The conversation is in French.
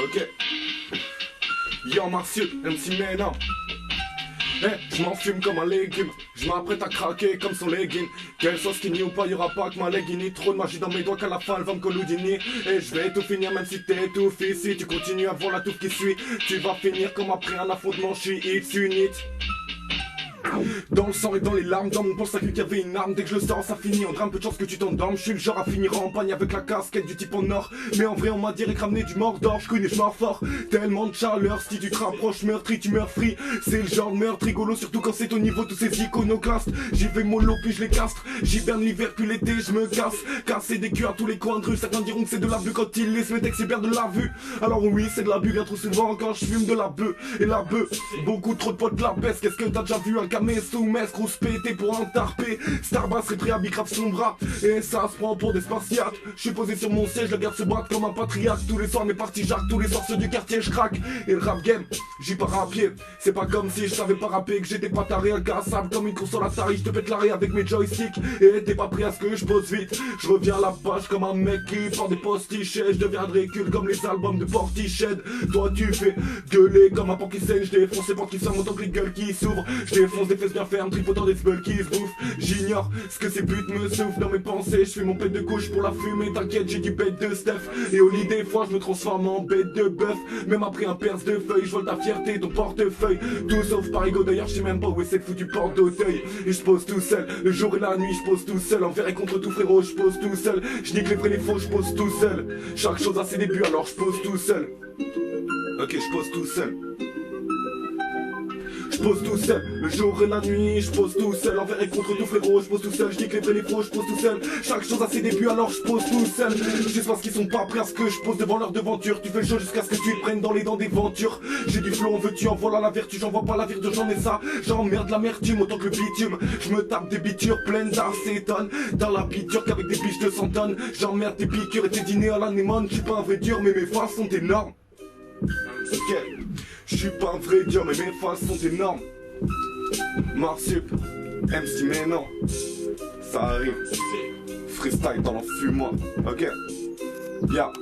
Ok. Yo Martial, MC Ménard. Je m'en fume comme un légume, je m'apprête à craquer comme son legging. Qu'elle soit skinny ou pas, y'aura pas que ma legging. Trop de magie dans mes doigts qu'à la fin elle va me colloudiner. Et je vais tout finir même si t'es étouffé. Si tu continues à voir la touffe qui suit, tu vas finir comme après un affrontement, je suis It's Unit. Dans le sang et dans les larmes, dans mon poche ça cru qu'il y avait une arme. Dès que je le sors ça finit en drame, peu de chance que tu t'endormes. Je suis le genre à finir en pagne avec la casquette du type en or. Mais en vrai on m'a direct ramené du Mordor. Je connais je meurs fort, tellement de chaleur. Si tu te rapproches meurtri tu meurs free. C'est le genre de meurtre rigolo, surtout quand c'est au niveau tous ces iconoclastes. J'y vais mollo puis je les castre. J'hiberne l'hiver puis l'été je me casse. Casser des culs à tous les coins de rue. Certains diront que c'est de l'abus quand ils laissent mes textes de la vue. Alors oui c'est de l'abus bien trop souvent quand je fume de la bœuf. Et la bœuf, beaucoup trop de potes la baisse. Qu'est-ce que t'as déjà vu un camé sous messe, grosse pété pour un tarpé. Starbass serait prêt à bicrave son bras. Et ça se prend pour des spartiates. Je suis posé sur mon siège, la garde se battre comme un patriarche. Tous les soirs mes parties jacques, tous les soirs ceux du quartier je craque. Et le rap game, j'y pars à pied. C'est pas comme si je savais pas rapper, que j'étais pas taré, incassable comme une console Atari. Je te pète l'arrêt avec mes joysticks. Et t'es pas prêt à ce que je pose vite. Je reviens à la page comme un mec qui prend des postiches. Je deviendrai culte comme les albums de Portiched. Toi tu fais gueuler comme un pan qui saigne. Je défonce les portes qui sortent, montant que les gueules qui s'ouvrent. Je défonce des fesses bien fermes, tripotant des smells qui se bouffent. J'ignore ce que ces putes me soufflent dans mes pensées. Je fais mon pet de couche pour la fumée. T'inquiète j'ai du bête de Steph. Et au lit des fois je me transforme en bête de bœuf. Même après un perce de feuilles, je vole ta fierté, ton portefeuille. Tout sauf Parigo d'ailleurs, je sais même pas où est cette foutue porte d'Auteuil. Et je pose tout seul, le jour et la nuit je pose tout seul. Envers et contre tout frérot, je pose tout seul. Je nique les vrais les faux, je pose tout seul. Chaque chose a ses débuts alors je pose tout seul. Ok je pose tout seul. Je pose tout seul, le jour et la nuit, je pose tout seul. Envers et contre tout frérot, je pose tout seul. Je dis que les vrais les faux, je pose tout seul. Chaque chose a ses débuts alors je pose tout seul. Juste parce qu'ils sont pas prêts à ce que je pose devant leur devanture. Tu fais le jeu jusqu'à ce que tu te prennes dans les dents des ventures. J'ai du flow, en veux-tu, en voilà la vertu. J'en vois pas la verdure, j'en ai ça. J'emmerde l'amertume autant que le bitume. Je me tape des bitures pleines d'acétone dans la biture qu'avec des biches de 100 tonnes. J'emmerde tes piqûres et tes dîners à l'anémone. Je suis pas un vrai dur mais mes phases sont énormes. Ok, je suis pas un vrai dur mais mes phases sont énormes. Marsup, MC mais non, ça arrive. Freestyle dans l'enfumoir, ok. Yeah.